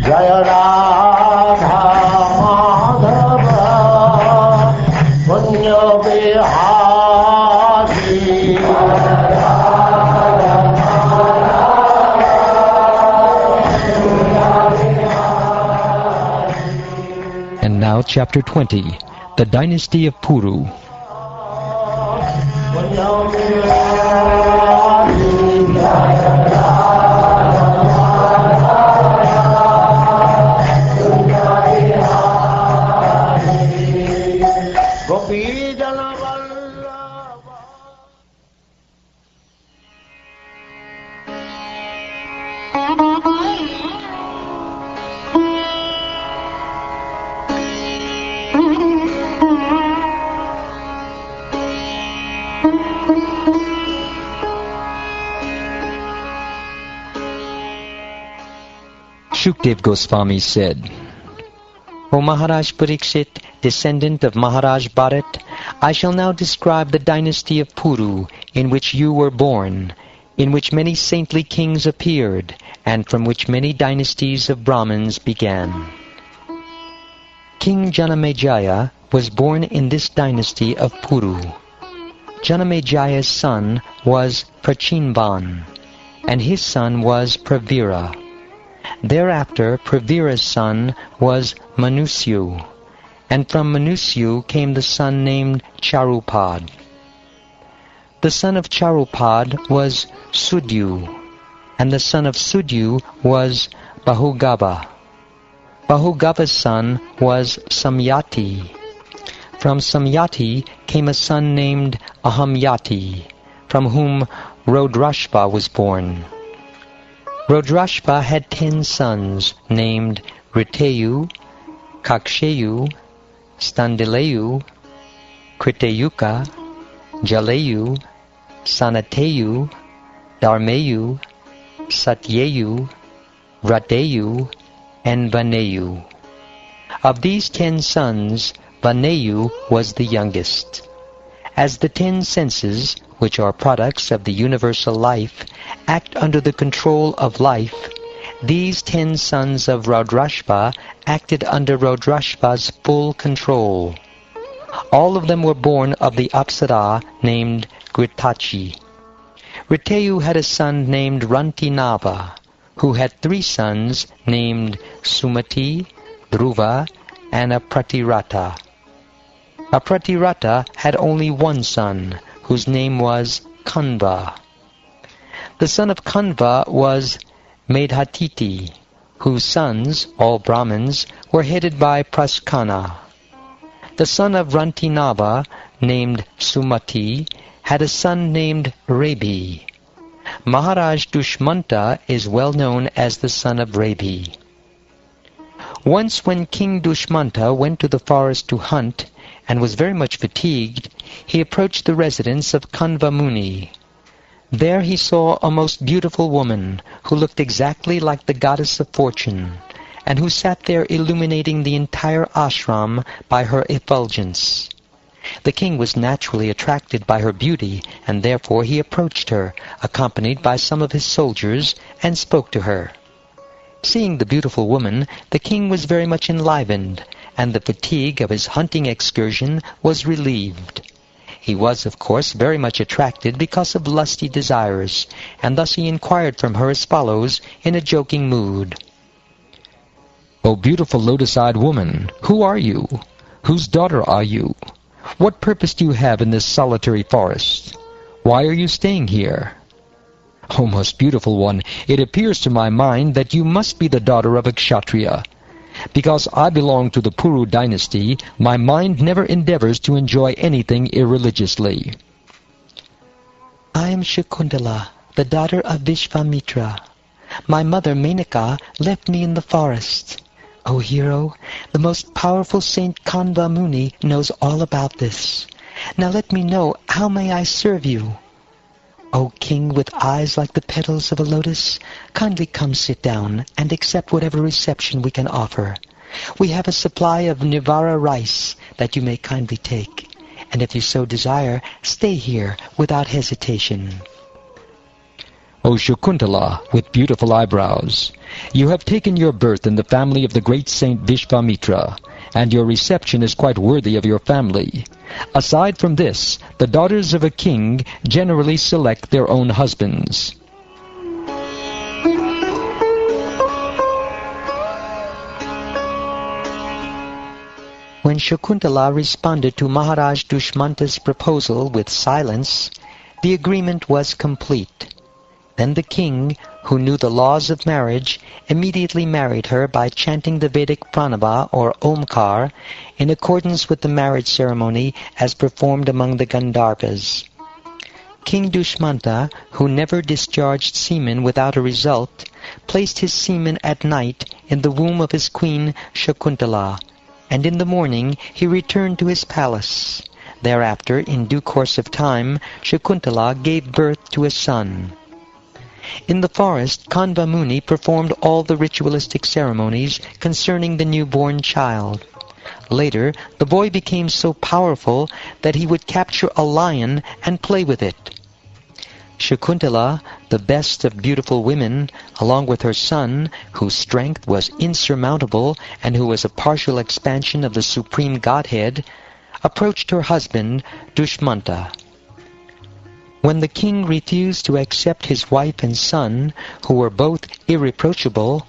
Jaya Radha Madhava Punya Bihari. And now chapter 20, the dynasty of Puru. Shukdev Goswami said, O Maharaj Parikshit, descendant of Maharaj Bharat, I shall now describe the dynasty of Puru, in which you were born, in which many saintly kings appeared, and from which many dynasties of Brahmins began. King Janamejaya was born in this dynasty of Puru. Janamejaya's son was Prachinvan, and his son was Pravira. Thereafter Pravira's son was Manusyu, and from Manusyu came the son named Charupad. The son of Charupad was Sudyu, and the son of Sudyu was Bahugaba. Bahugava's son was Samyati. From Samyati came a son named Ahamyati, from whom Rodrashva was born. Rodrashva had 10 sons named Riteyu, Kaksheyu, Standileyu, Kriteyuka, Jaleyu, Sanateyu, Dharmeyu, Satyeyu, Rateyu, and Vaneyu. Of these 10 sons, Vaneyu was the youngest. As the 10 senses, which are products of the universal life, act under the control of life, these 10 sons of Rodrashva acted under Rodrashva's full control. All of them were born of the Apsara named Gritachi. Riteyu had a son named Rantinava, who had 3 sons named Sumati, Dhruva, and Apratirata. Apratirata had only 1 son, whose name was Kanva. The son of Kanva was Medhatiti, whose sons, all Brahmins, were headed by Praskana. The son of Rantinava, named Sumati, had a son named Rebi. Maharaj Dushmanta is well known as the son of Rebi. Once when King Dushmanta went to the forest to hunt, and was very much fatigued, he approached the residence of Kanva Muni. There he saw a most beautiful woman, who looked exactly like the goddess of fortune, and who sat there illuminating the entire ashram by her effulgence. The king was naturally attracted by her beauty, and therefore he approached her, accompanied by some of his soldiers, and spoke to her. Seeing the beautiful woman, the king was very much enlivened, and the fatigue of his hunting excursion was relieved. He was, of course, very much attracted because of lusty desires, and thus he inquired from her as follows, in a joking mood. O beautiful lotus-eyed woman, who are you? Whose daughter are you? What purpose do you have in this solitary forest? Why are you staying here? O most beautiful one, it appears to my mind that you must be the daughter of a kshatriya. Because I belong to the Puru dynasty, my mind never endeavors to enjoy anything irreligiously. I am Shakundala, the daughter of Vishvamitra. My mother, Menaka, left me in the forest. O hero, the most powerful Saint Kanva Muni knows all about this. Now let me know, how may I serve you? O king with eyes like the petals of a lotus, kindly come sit down and accept whatever reception we can offer. We have a supply of Nivara rice that you may kindly take, and if you so desire, stay here without hesitation. O Shakuntala, with beautiful eyebrows. You have taken your birth in the family of the great saint Vishvamitra, and your reception is quite worthy of your family. Aside from this, the daughters of a king generally select their own husbands. When Shakuntala responded to Maharaj Dushmanta's proposal with silence, the agreement was complete. Then the king, who knew the laws of marriage, immediately married her by chanting the Vedic pranava or Omkar in accordance with the marriage ceremony as performed among the Gandharvas. King Dushmanta, who never discharged semen without a result, placed his semen at night in the womb of his queen Shakuntala, and in the morning he returned to his palace. Thereafter, in due course of time, Shakuntala gave birth to a son. In the forest, Kanva Muni performed all the ritualistic ceremonies concerning the newborn child. Later, the boy became so powerful that he would capture a lion and play with it. Shakuntala, the best of beautiful women, along with her son, whose strength was insurmountable and who was a partial expansion of the Supreme Godhead, approached her husband, Dushmanta. When the king refused to accept his wife and son, who were both irreproachable,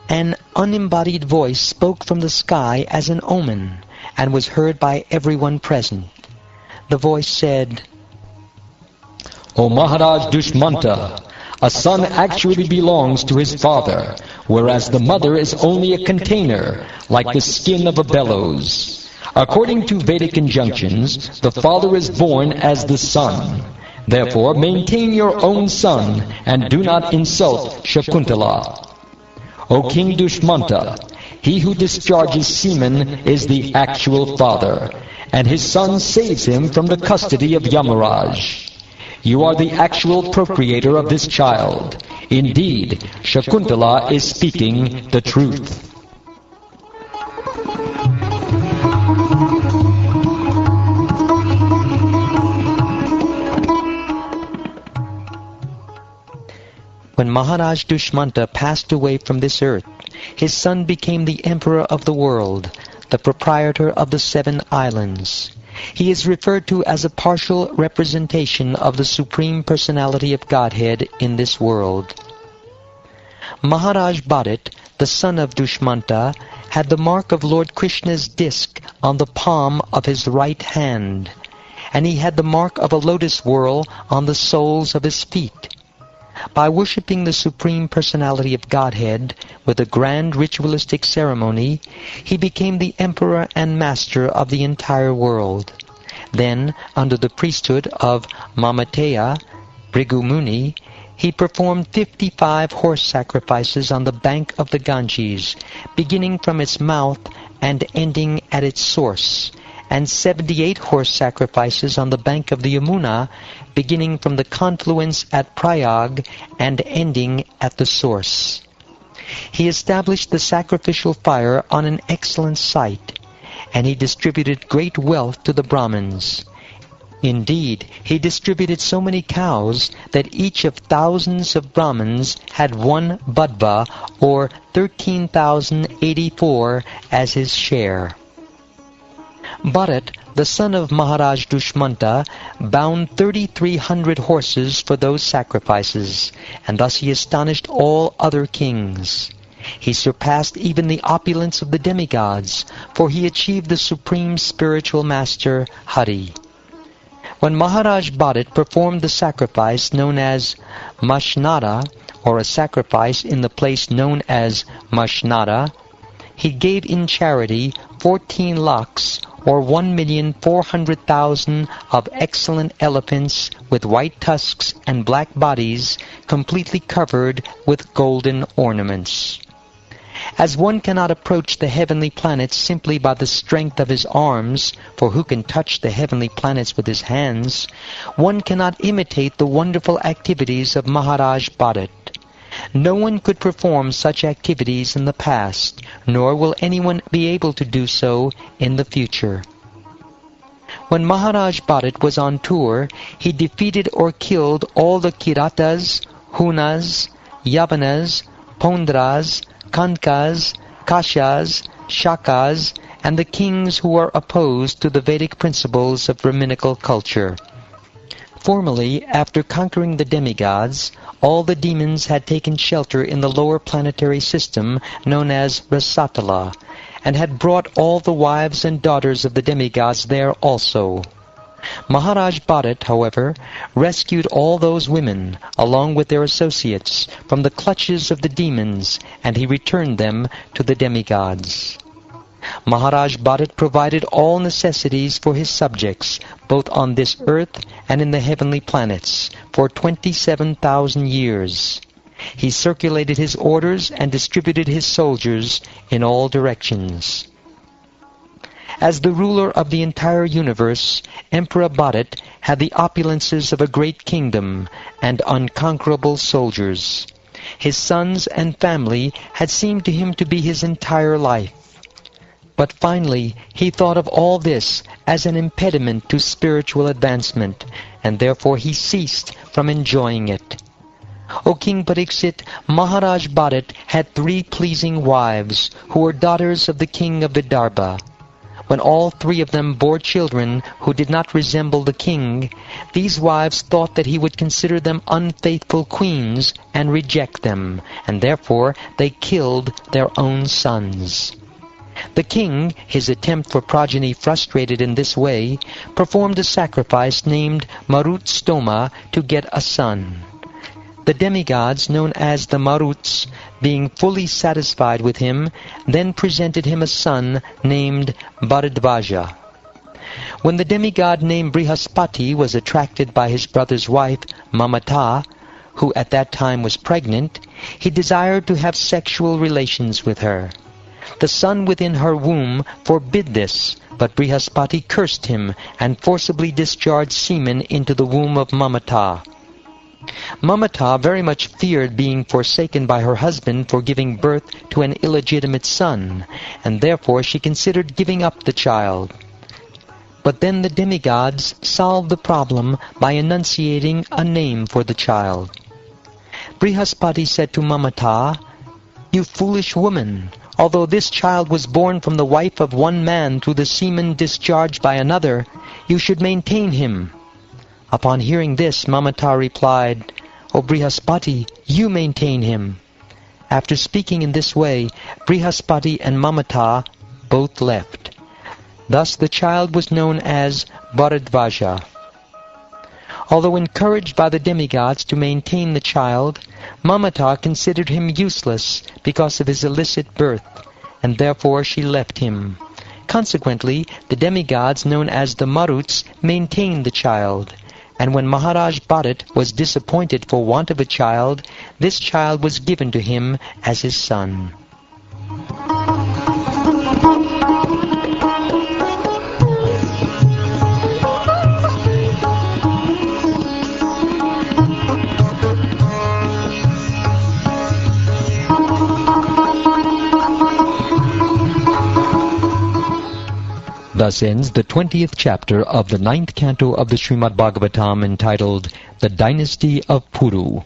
an unembodied voice spoke from the sky as an omen, and was heard by everyone present. The voice said, O Maharaj Dushmanta, a son actually belongs to his father, whereas the mother is only a container, like the skin of a bellows. According to Vedic injunctions, the father is born as the son. Therefore, maintain your own son, and do not insult Shakuntala. O King Dushmanta, he who discharges semen is the actual father, and his son saves him from the custody of Yamaraj. You are the actual procreator of this child. Indeed, Shakuntala is speaking the truth. When Maharaj Dushmanta passed away from this earth, his son became the emperor of the world, the proprietor of the 7 islands. He is referred to as a partial representation of the Supreme Personality of Godhead in this world. Maharaj Bharat, the son of Dushmanta, had the mark of Lord Krishna's disc on the palm of his right hand, and he had the mark of a lotus whorl on the soles of his feet. By worshipping the Supreme Personality of Godhead with a grand ritualistic ceremony, he became the emperor and master of the entire world. Then, under the priesthood of Mamateya, Bhrigu Muni, he performed 55 horse sacrifices on the bank of the Ganges, beginning from its mouth and ending at its source, and 78 horse sacrifices on the bank of the Yamuna, beginning from the confluence at Prayag and ending at the source. He established the sacrificial fire on an excellent site, and he distributed great wealth to the Brahmins. Indeed, he distributed so many cows that each of thousands of Brahmins had 1 budva, or 13,084, as his share. Bharat, the son of Maharaj Dushmanta, bound 3,300 horses for those sacrifices, and thus he astonished all other kings. He surpassed even the opulence of the demigods, for he achieved the supreme spiritual master, Hari. When Maharaj Bharat performed the sacrifice known as Mashnada, or a sacrifice in the place known as Mashnada, he gave in charity 14 lakhs, or 1,400,000 of excellent elephants with white tusks and black bodies, completely covered with golden ornaments. As one cannot approach the heavenly planets simply by the strength of his arms, for who can touch the heavenly planets with his hands, one cannot imitate the wonderful activities of Maharaj Bharat. No one could perform such activities in the past, nor will anyone be able to do so in the future. When Maharaj Bharat was on tour, he defeated or killed all the Kiratas, Hunas, Yavanas, Pondras, Kankas, Kashyas, Shakas, and the kings who are opposed to the Vedic principles of Brahminical culture. Formerly, after conquering the demigods, all the demons had taken shelter in the lower planetary system known as Rasatala, and had brought all the wives and daughters of the demigods there also. Maharaj Bharat, however, rescued all those women, along with their associates, from the clutches of the demons, and he returned them to the demigods. Maharaj Bharat provided all necessities for his subjects, both on this earth and in the heavenly planets, for 27,000 years. He circulated his orders and distributed his soldiers in all directions. As the ruler of the entire universe, Emperor Bharat had the opulences of a great kingdom and unconquerable soldiers. His sons and family had seemed to him to be his entire life. But finally, he thought of all this as an impediment to spiritual advancement, and therefore he ceased from enjoying it. O King Pariksit, Maharaj Bharat had 3 pleasing wives, who were daughters of the king of Vidarbha. When all 3 of them bore children who did not resemble the king, these wives thought that he would consider them unfaithful queens and reject them, and therefore they killed their own sons. The king, his attempt for progeny frustrated in this way, performed a sacrifice named Marut-stoma to get a son. The demigods, known as the Maruts, being fully satisfied with him, then presented him a son named Bharadvaja. When the demigod named Brihaspati was attracted by his brother's wife, Mamata, who at that time was pregnant, he desired to have sexual relations with her. The son within her womb forbid this, but Brihaspati cursed him and forcibly discharged semen into the womb of Mamata. Mamata very much feared being forsaken by her husband for giving birth to an illegitimate son, and therefore she considered giving up the child. But then the demigods solved the problem by enunciating a name for the child. Brihaspati said to Mamata, "You foolish woman, although this child was born from the wife of one man through the semen discharged by another, you should maintain him." Upon hearing this, Mamata replied, "O Brihaspati, you maintain him." After speaking in this way, Brihaspati and Mamata both left. Thus the child was known as Bharadvaja. Although encouraged by the demigods to maintain the child, Mamata considered him useless because of his illicit birth, and therefore she left him. Consequently, the demigods known as the Maruts maintained the child, and when Maharaj Bharat was disappointed for want of a child, this child was given to him as his son. Thus ends the 20th chapter of the 9th canto of the Srimad Bhagavatam, entitled The Dynasty of Puru.